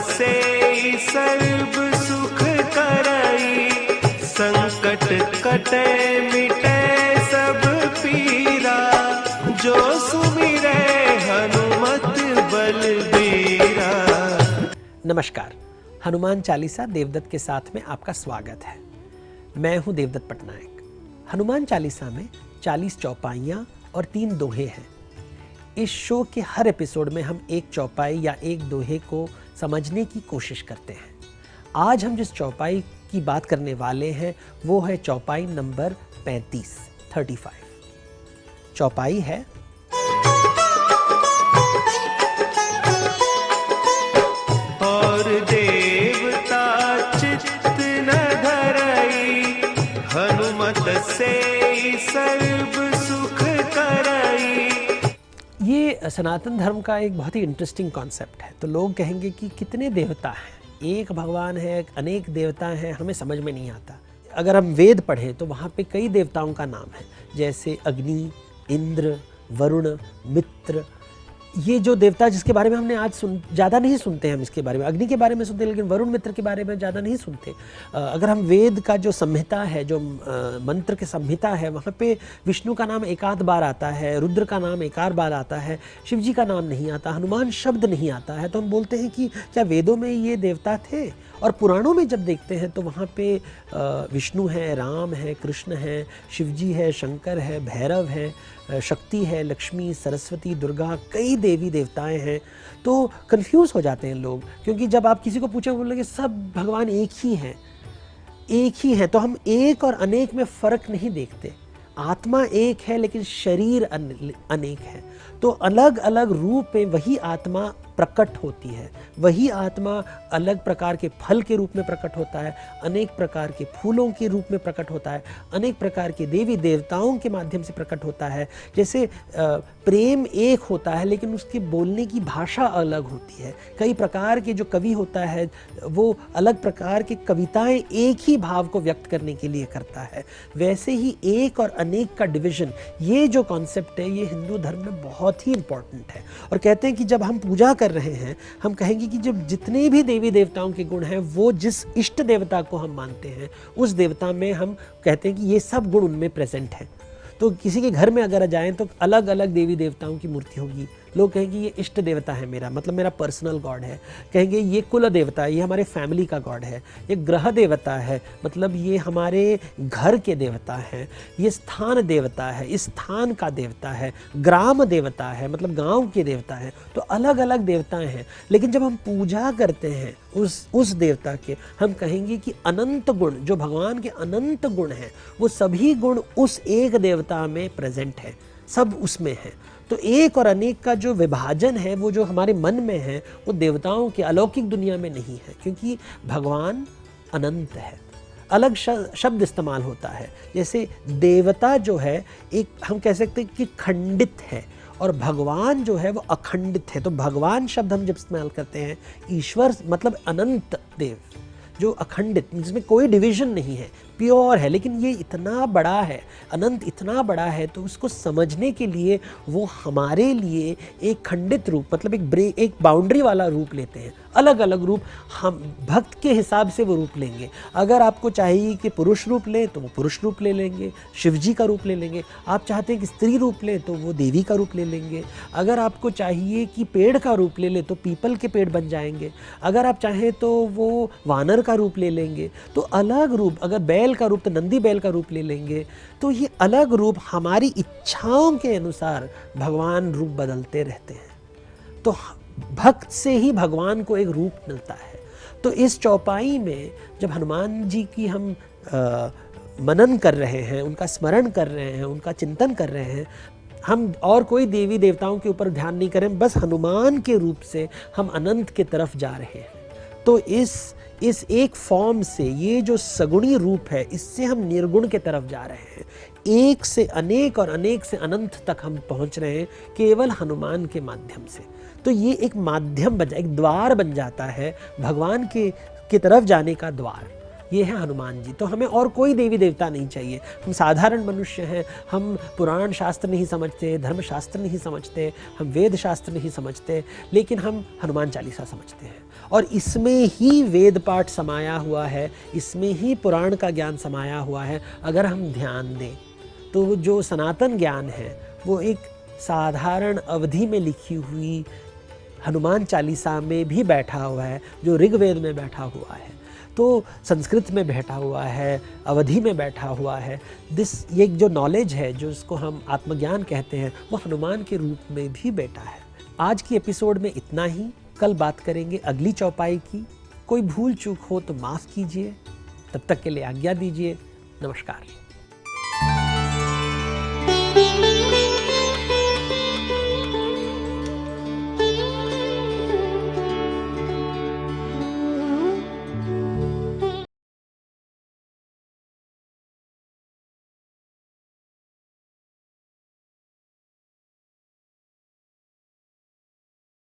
से सर्व सुख करई, संकट कटे मिटे सब पीरा, जो सुमिरे हनुमत बलबीरा। नमस्कार, हनुमान चालीसा देवदत्त के साथ में आपका स्वागत है। मैं हूं देवदत्त पटनायक। हनुमान चालीसा में 40 चौपाइयाँ और 3 दोहे हैं। इस शो के हर एपिसोड में हम एक चौपाई या एक दोहे को समझने की कोशिश करते हैं। आज हम जिस चौपाई की बात करने वाले हैं वो है चौपाई नंबर 35। चौपाई है, और देवता चित्त न धरई, हनुमत से सर्व सुख करई। ये सनातन धर्म का एक बहुत ही इंटरेस्टिंग कॉन्सेप्ट है। तो लोग कहेंगे कि कितने देवता हैं, एक भगवान है, अनेक देवता हैं, हमें समझ में नहीं आता। अगर हम वेद पढ़ें तो वहाँ पे कई देवताओं का नाम है, जैसे अग्नि, इंद्र, वरुण, मित्र। ये जो देवता जिसके बारे में हमने आज ज़्यादा नहीं सुनते हैं, हम इसके बारे में अग्नि के बारे में सुनते हैं, लेकिन वरुण मित्र के बारे में ज़्यादा नहीं सुनते। अगर हम वेद का जो संहिता है, जो मंत्र के संहिता है, वहाँ पे विष्णु का नाम एक आध बार आता है, रुद्र का नाम एक आध बार आता है, शिव जी का नाम नहीं आता, हनुमान शब्द नहीं आता है। तो हम बोलते हैं कि क्या वेदों में ये देवता थे? और पुराणों में जब देखते हैं तो वहाँ पे विष्णु है, राम है, कृष्ण है, शिवजी है, शंकर है, भैरव है, शक्ति है, लक्ष्मी, सरस्वती, दुर्गा, कई देवी देवताएं हैं। तो कंफ्यूज हो जाते हैं लोग, क्योंकि जब आप किसी को पूछें बोलेंगे सब भगवान एक ही हैं, एक ही हैं। तो हम एक और अनेक में फ़र्क नहीं देखते। आत्मा एक है लेकिन शरीर अनेक है। तो अलग अलग रूप में वही आत्मा प्रकट होती है। वही आत्मा अलग प्रकार के फल के रूप में प्रकट होता है, अनेक प्रकार के फूलों के रूप में प्रकट होता है, अनेक प्रकार के देवी देवताओं के माध्यम से प्रकट होता है। जैसे प्रेम एक होता है लेकिन उसके बोलने की भाषा अलग होती है। कई प्रकार के जो कवि होता है वो अलग प्रकार की कविताएं एक ही भाव को व्यक्त करने के लिए करता है। वैसे ही एक और अनेक का डिवीजन, ये जो कॉन्सेप्ट है, ये हिंदू धर्म में बहुत ही इंपॉर्टेंट है। और कहते हैं कि जब हम पूजा कर रहे हैं, हम कहेंगे कि जब जितने भी देवी देवताओं के गुण हैं, वो जिस इष्ट देवता को हम मानते हैं उस देवता में हम कहते हैं कि ये सब गुण उनमें प्रेजेंट हैं। तो किसी के घर में अगर जाएं तो अलग अलग देवी देवताओं की मूर्ति होगी। लोग कहेंगे ये इष्ट देवता है मेरा, मतलब मेरा पर्सनल गॉड है। कहेंगे ये कुल देवता है, ये हमारे फैमिली का गॉड है। ये ग्रह देवता है, मतलब ये हमारे घर के देवता हैं। ये स्थान देवता है, इस स्थान का देवता है। ग्राम देवता है, मतलब गांव के देवता है। तो अलग अलग देवताएं हैं। लेकिन जब हम पूजा करते हैं उस देवता के, हम कहेंगे कि अनंत गुण, जो भगवान के अनंत गुण हैं, वो सभी गुण उस एक देवता में प्रेजेंट है, सब उसमें है। तो एक और अनेक का जो विभाजन है, वो जो हमारे मन में है, वो देवताओं के अलौकिक दुनिया में नहीं है, क्योंकि भगवान अनंत है। अलग शब्द इस्तेमाल होता है। जैसे देवता जो है, एक हम कह सकते हैं कि खंडित है, और भगवान जो है वो अखंडित है। तो भगवान शब्द हम जब इस्तेमाल करते हैं, ईश्वर मतलब अनंत देव, जो अखंडित, जिसमें कोई डिवीजन नहीं है, प्योर है। लेकिन ये इतना बड़ा है, अनंत इतना बड़ा है, तो उसको समझने के लिए वो हमारे लिए एक खंडित रूप, मतलब एक बाउंड्री वाला रूप लेते हैं। अलग अलग रूप हम भक्त के हिसाब से वो रूप लेंगे। अगर आपको चाहिए कि पुरुष रूप लें तो वो पुरुष रूप ले लेंगे, शिवजी का रूप ले लेंगे। आप चाहते हैं कि स्त्री रूप लें तो वो देवी का रूप ले लेंगे। अगर आपको चाहिए कि पेड़ का रूप ले ले तो पीपल के पेड़ बन जाएंगे। अगर आप चाहें तो वो वानर का रूप ले लेंगे। तो अलग रूप, अगर बैल का रूप तो नंदी बैल का रूप ले लेंगे। तो ये अलग रूप हमारी इच्छाओं के अनुसार भगवान रूप बदलते रहते हैं। तो भक्त से ही भगवान को एक रूप मिलता है। तो इस चौपाई में जब हनुमान जी की हम मनन कर रहे हैं, उनका स्मरण कर रहे हैं, उनका चिंतन कर रहे हैं, हम और कोई देवी देवताओं के ऊपर ध्यान नहीं करें, बस हनुमान के रूप से हम अनंत की तरफ जा रहे हैं। तो इस एक फॉर्म से, ये जो सगुणी रूप है, इससे हम निर्गुण के तरफ जा रहे हैं। एक से अनेक और अनेक से अनंत तक हम पहुंच रहे हैं केवल हनुमान के माध्यम से। तो ये एक माध्यम एक द्वार बन जाता है, भगवान की तरफ जाने का द्वार। ये है हनुमान जी। तो हमें और कोई देवी देवता नहीं चाहिए। हम साधारण मनुष्य हैं, हम पुराण शास्त्र नहीं समझते, धर्म शास्त्र नहीं समझते, हम वेद शास्त्र नहीं समझते, लेकिन हम हनुमान चालीसा समझते हैं। और इसमें ही वेद पाठ समाया हुआ है, इसमें ही पुराण का ज्ञान समाया हुआ है। अगर हम ध्यान दें तो जो सनातन ज्ञान है वो एक साधारण अवधि में लिखी हुई हनुमान चालीसा में भी बैठा हुआ है, जो ऋग्वेद में बैठा हुआ है, तो संस्कृत में बैठा हुआ है, अवधि में बैठा हुआ है। ये जो नॉलेज है, जो इसको हम आत्मज्ञान कहते हैं, वो हनुमान के रूप में भी बैठा है। आज की एपिसोड में इतना ही। कल बात करेंगे अगली चौपाई की। कोई भूल चूक हो तो माफ़ कीजिए। तब तक के लिए आज्ञा दीजिए। नमस्कार।